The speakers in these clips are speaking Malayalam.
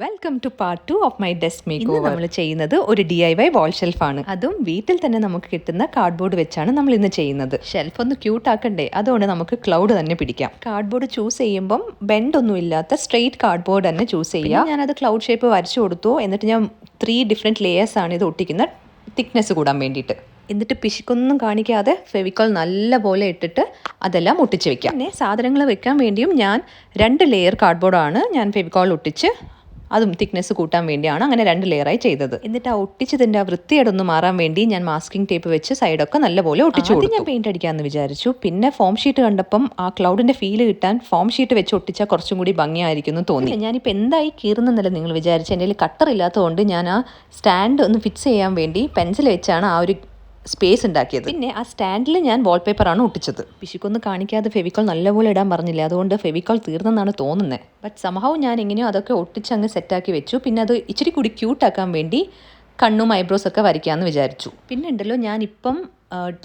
Welcome to part 2 of my desk make over. നമ്മൾ ചെയ്യുന്നത് ഒരു DIY വാൾ ഷെൽഫാണ്. അതും വീട്ടിൽ തന്നെ നമുക്ക് കിട്ടുന്ന കാർഡ്ബോർഡ് വെച്ചാണ് നമ്മൾ ഇന്ന് ചെയ്യുന്നത്. ഷെൽഫ് ഒന്ന് ക്യൂട്ട് ആക്കണ്ടേ, അതുകൊണ്ട് നമുക്ക് ക്ലൗഡ് തന്നെ പിടിക്കാം. കാർഡ്ബോർഡ് ചൂസ് ചെയ്യുമ്പം ബെൻഡ് ഒന്നും ഇല്ലാത്ത സ്ട്രെയിറ്റ് കാർഡ്ബോർഡ് തന്നെ ചൂസ് ചെയ്യാം. ഞാനത് ക്ലൗഡ് ഷേപ്പ് വരച്ചു കൊടുത്തു. എന്നിട്ട് ഞാൻ 3 ഡിഫറെൻറ്റ് ലേയേഴ്സ് ആണ് ഇത് ഒട്ടിക്കുന്ന തിക്നെസ് കൂടാൻ വേണ്ടിയിട്ട്. എന്നിട്ട് പിശുക്കൊന്നും കാണിക്കാതെ ഫെവിക്കോൾ നല്ലപോലെ ഇട്ടിട്ട് അതെല്ലാം ഒട്ടിച്ച് വെക്കാം. പിന്നെ സാധനങ്ങൾ വെക്കാൻ വേണ്ടിയും ഞാൻ 2 ലെയർ കാർഡ്ബോർഡാണ് ഞാൻ ഫെവിക്കോൾ ഒട്ടിച്ച് അതും തിക്നെസ് കൂട്ടാൻ വേണ്ടിയാണ് അങ്ങനെ 2 ലെയറായി ചെയ്തത്. എന്നിട്ട് ആ ഒട്ടിച്ചതിൻ്റെ ആ വൃത്തിയേടൊന്ന് മാറാൻ വേണ്ടി ഞാൻ മാസ്കിംഗ് ടേപ്പ് വെച്ച് സൈഡൊക്കെ നല്ലപോലെ ഒട്ടിച്ചു കൊടുത്തു. ഞാൻ പെയിന്റ് അടിക്കാമെന്ന് വിചാരിച്ചു. പിന്നെ ഫോം ഷീറ്റ് കണ്ടപ്പം ആ ക്ലൗഡിൻ്റെ ഫീല് കിട്ടാൻ ഫോം ഷീറ്റ് വെച്ച് ഒട്ടിച്ചാൽ കുറച്ചും കൂടി ഭംഗിയായിരിക്കും എന്ന് തോന്നി. ഞാനിപ്പോൾ എന്തായി കീറുന്നല്ല നിങ്ങൾ വിചാരിച്ചു. എൻ്റെ കയ്യിൽ കട്ടർ ഇല്ലാത്തതുകൊണ്ട് ഞാൻ ആ സ്റ്റാൻഡ് ഒന്ന് ഫിക്സ് ചെയ്യാൻ വേണ്ടി പെൻസിൽ വെച്ചാണ് ആ ഒരു സ്പേസ് ഉണ്ടാക്കിയത്. പിന്നെ ആ സ്റ്റാൻഡിൽ ഞാൻ വാൾപേപ്പറാണ് ഒട്ടിച്ചത്. പിശുക്കൊന്ന് കാണിക്കാതെ ഫെവിക്കോൾ നല്ലപോലെ ഇടാൻ പറഞ്ഞില്ല, അതുകൊണ്ട് ഫെവിക്കോൾ തീർന്നെന്നാണ് തോന്നുന്നത്. ബട്ട് സംഭവം ഞാൻ എങ്ങനെയോ അതൊക്കെ ഒട്ടിച്ച് അങ്ങ് സെറ്റാക്കി വെച്ചു. പിന്നെ അത് ഇച്ചിരി കൂടി ക്യൂട്ടാക്കാൻ വേണ്ടി കണ്ണും ഐബ്രോസ് ഒക്കെ വരയ്ക്കാമെന്ന് വിചാരിച്ചു. പിന്നെ ഉണ്ടല്ലോ, ഞാനിപ്പം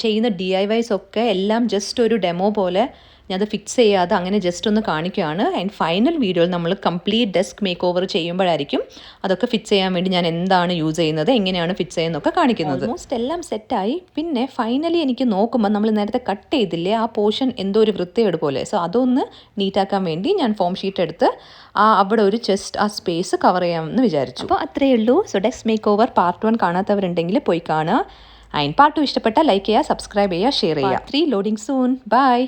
ചെയ്യുന്ന DIYs ഒക്കെ എല്ലാം ജസ്റ്റ് ഒരു ഡെമോ പോലെ ഞാനത് ഫിക്സ് ചെയ്യാതെ അങ്ങനെ ജസ്റ്റ് ഒന്ന് കാണിക്കുകയാണ്. ആൻഡ് ഫൈനൽ വീഡിയോയിൽ നമ്മൾ കംപ്ലീറ്റ് ഡെസ്ക് മേക്ക് ഓവർ ചെയ്യുമ്പോഴായിരിക്കും അതൊക്കെ ഫിക്സ് ചെയ്യാൻ വേണ്ടി ഞാൻ എന്താണ് യൂസ് ചെയ്യുന്നത്, എങ്ങനെയാണ് ഫിക്സ് ചെയ്യുന്നതൊക്കെ കാണിക്കുന്നത്. ഓൾമോസ്റ്റ് എല്ലാം സെറ്റായി. പിന്നെ ഫൈനലി എനിക്ക് നോക്കുമ്പോൾ നമ്മൾ നേരത്തെ കട്ട് ചെയ്തില്ലേ, ആ പോർഷൻ എന്തോ ഒരു വൃത്തികേട് പോലെ. സോ അതൊന്ന് നീറ്റാക്കാൻ വേണ്ടി ഞാൻ ഫോം ഷീറ്റ് എടുത്ത് അവിടെ ഒരു ജസ്റ്റ് ആ സ്പേസ് കവർ ചെയ്യാമെന്ന് വിചാരിച്ചു. അപ്പോൾ അത്രയേ ഉള്ളൂ. So desk make over part 1 കാണാത്തവരുണ്ടെങ്കിൽ പോയി കാണുക. ആൻഡ് പാർട്ട് 2 ഇഷ്ടപ്പെട്ടാൽ ലൈക്ക് ചെയ്യുക, സബ്സ്ക്രൈബ് ചെയ്യുക, ഷെയർ ചെയ്യുക. 3 ലോഡിംഗ് സൂൺ. ബൈ.